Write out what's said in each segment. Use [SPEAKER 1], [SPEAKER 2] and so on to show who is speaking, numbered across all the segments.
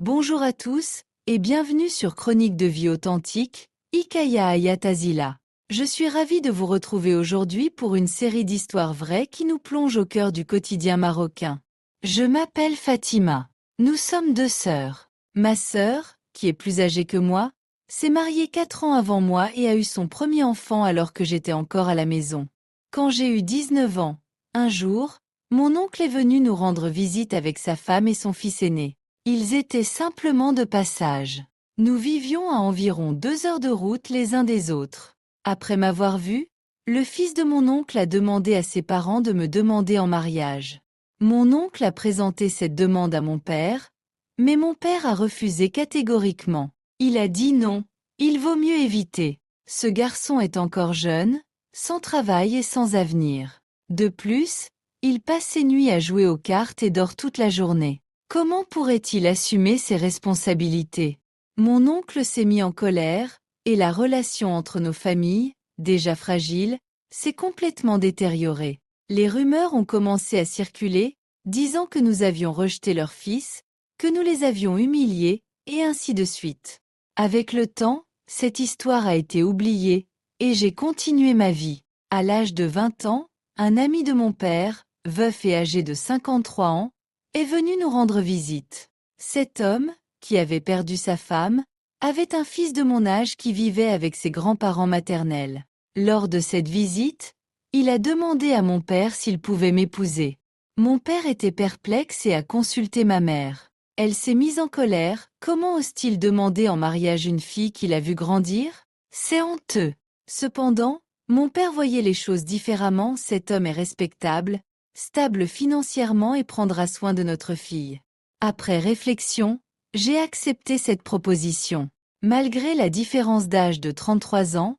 [SPEAKER 1] Bonjour à tous, et bienvenue sur Chronique de vie authentique, Hikaya Ayatazila. Je suis ravie de vous retrouver aujourd'hui pour une série d'histoires vraies qui nous plonge au cœur du quotidien marocain. Je m'appelle Fatima. Nous sommes deux sœurs. Ma sœur, qui est plus âgée que moi, s'est mariée 4 ans avant moi et a eu son premier enfant alors que j'étais encore à la maison. Quand j'ai eu 19 ans, un jour, mon oncle est venu nous rendre visite avec sa femme et son fils aîné. Ils étaient simplement de passage. Nous vivions à environ 2 heures de route les uns des autres. Après m'avoir vu, le fils de mon oncle a demandé à ses parents de me demander en mariage. Mon oncle a présenté cette demande à mon père, mais mon père a refusé catégoriquement. Il a dit non, il vaut mieux éviter. Ce garçon est encore jeune, sans travail et sans avenir. De plus, il passe ses nuits à jouer aux cartes et dort toute la journée. Comment pourrait-il assumer ses responsabilités? Mon oncle s'est mis en colère, et la relation entre nos familles, déjà fragile, s'est complètement détériorée. Les rumeurs ont commencé à circuler, disant que nous avions rejeté leur fils, que nous les avions humiliés, et ainsi de suite. Avec le temps, cette histoire a été oubliée, et j'ai continué ma vie. À l'âge de 20 ans, un ami de mon père, veuf et âgé de 53 ans, est venu nous rendre visite. Cet homme, qui avait perdu sa femme, avait un fils de mon âge qui vivait avec ses grands-parents maternels. Lors de cette visite, il a demandé à mon père s'il pouvait m'épouser. Mon père était perplexe et a consulté ma mère. Elle s'est mise en colère. Comment ose-t-il demander en mariage une fille qu'il a vue grandir? C'est honteux. Cependant, mon père voyait les choses différemment. Cet homme est respectable, stable financièrement et prendra soin de notre fille. Après réflexion, j'ai accepté cette proposition. Malgré la différence d'âge de 33 ans,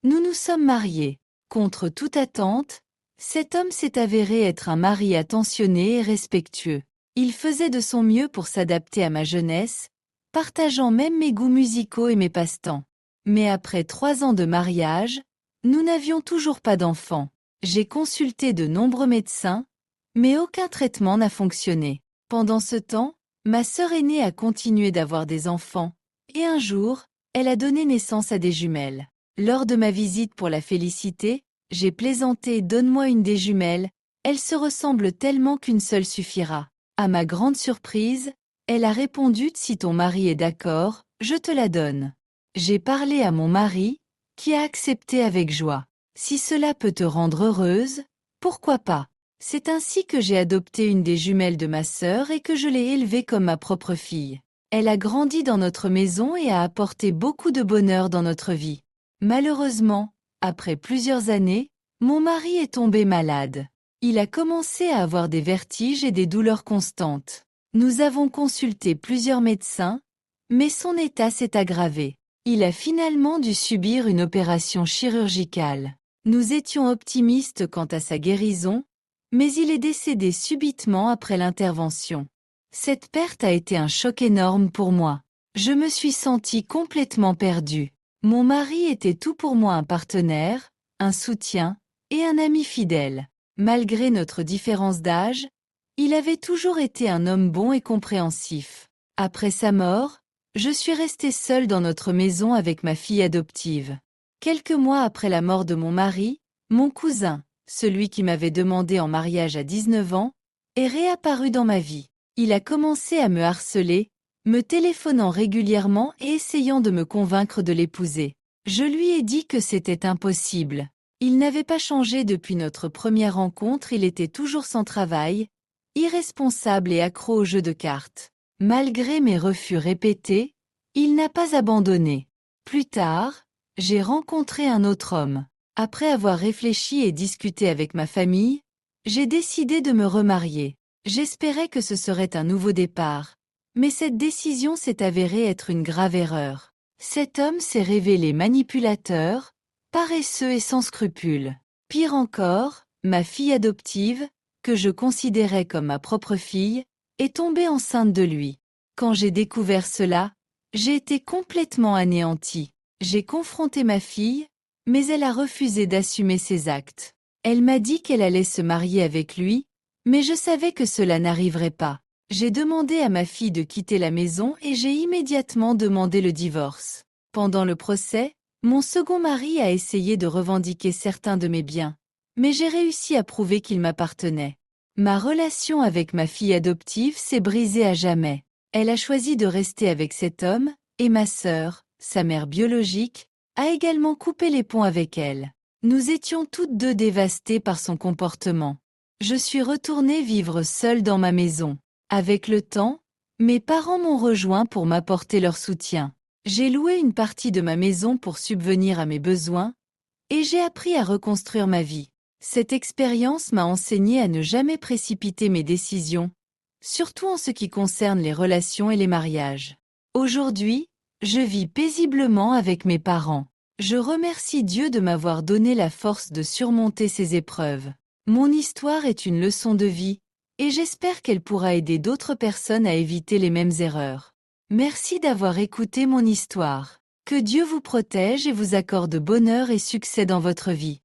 [SPEAKER 1] nous nous sommes mariés. Contre toute attente, cet homme s'est avéré être un mari attentionné et respectueux. Il faisait de son mieux pour s'adapter à ma jeunesse, partageant même mes goûts musicaux et mes passe-temps. Mais après 3 ans de mariage, nous n'avions toujours pas d'enfant. J'ai consulté de nombreux médecins, mais aucun traitement n'a fonctionné. Pendant ce temps, ma sœur aînée a continué d'avoir des enfants, et un jour, elle a donné naissance à des jumelles. Lors de ma visite pour la féliciter, j'ai plaisanté « Donne-moi une des jumelles, elles se ressemblent tellement qu'une seule suffira ». À ma grande surprise, elle a répondu « Si ton mari est d'accord, je te la donne ». J'ai parlé à mon mari, qui a accepté avec joie. Si cela peut te rendre heureuse, pourquoi pas? C'est ainsi que j'ai adopté une des jumelles de ma sœur et que je l'ai élevée comme ma propre fille. Elle a grandi dans notre maison et a apporté beaucoup de bonheur dans notre vie. Malheureusement, après plusieurs années, mon mari est tombé malade. Il a commencé à avoir des vertiges et des douleurs constantes. Nous avons consulté plusieurs médecins, mais son état s'est aggravé. Il a finalement dû subir une opération chirurgicale. Nous étions optimistes quant à sa guérison, mais il est décédé subitement après l'intervention. Cette perte a été un choc énorme pour moi. Je me suis sentie complètement perdue. Mon mari était tout pour moi, un partenaire, un soutien et un ami fidèle. Malgré notre différence d'âge, il avait toujours été un homme bon et compréhensif. Après sa mort, je suis restée seule dans notre maison avec ma fille adoptive. Quelques mois après la mort de mon mari, mon cousin, celui qui m'avait demandé en mariage à 19 ans, est réapparu dans ma vie. Il a commencé à me harceler, me téléphonant régulièrement et essayant de me convaincre de l'épouser. Je lui ai dit que c'était impossible. Il n'avait pas changé depuis notre première rencontre, il était toujours sans travail, irresponsable et accro aux jeux de cartes. Malgré mes refus répétés, il n'a pas abandonné. Plus tard, j'ai rencontré un autre homme. Après avoir réfléchi et discuté avec ma famille, j'ai décidé de me remarier. J'espérais que ce serait un nouveau départ, mais cette décision s'est avérée être une grave erreur. Cet homme s'est révélé manipulateur, paresseux et sans scrupules. Pire encore, ma fille adoptive, que je considérais comme ma propre fille, est tombée enceinte de lui. Quand j'ai découvert cela, j'ai été complètement anéantie. J'ai confronté ma fille, mais elle a refusé d'assumer ses actes. Elle m'a dit qu'elle allait se marier avec lui, mais je savais que cela n'arriverait pas. J'ai demandé à ma fille de quitter la maison et j'ai immédiatement demandé le divorce. Pendant le procès, mon second mari a essayé de revendiquer certains de mes biens, mais j'ai réussi à prouver qu'ils m'appartenaient. Ma relation avec ma fille adoptive s'est brisée à jamais. Elle a choisi de rester avec cet homme, et ma sœur, sa mère biologique, a également coupé les ponts avec elle. Nous étions toutes deux dévastées par son comportement. Je suis retournée vivre seule dans ma maison. Avec le temps, mes parents m'ont rejoint pour m'apporter leur soutien. J'ai loué une partie de ma maison pour subvenir à mes besoins, et j'ai appris à reconstruire ma vie. Cette expérience m'a enseigné à ne jamais précipiter mes décisions, surtout en ce qui concerne les relations et les mariages. Aujourd'hui, je vis paisiblement avec mes parents. Je remercie Dieu de m'avoir donné la force de surmonter ces épreuves. Mon histoire est une leçon de vie, et j'espère qu'elle pourra aider d'autres personnes à éviter les mêmes erreurs. Merci d'avoir écouté mon histoire. Que Dieu vous protège et vous accorde bonheur et succès dans votre vie.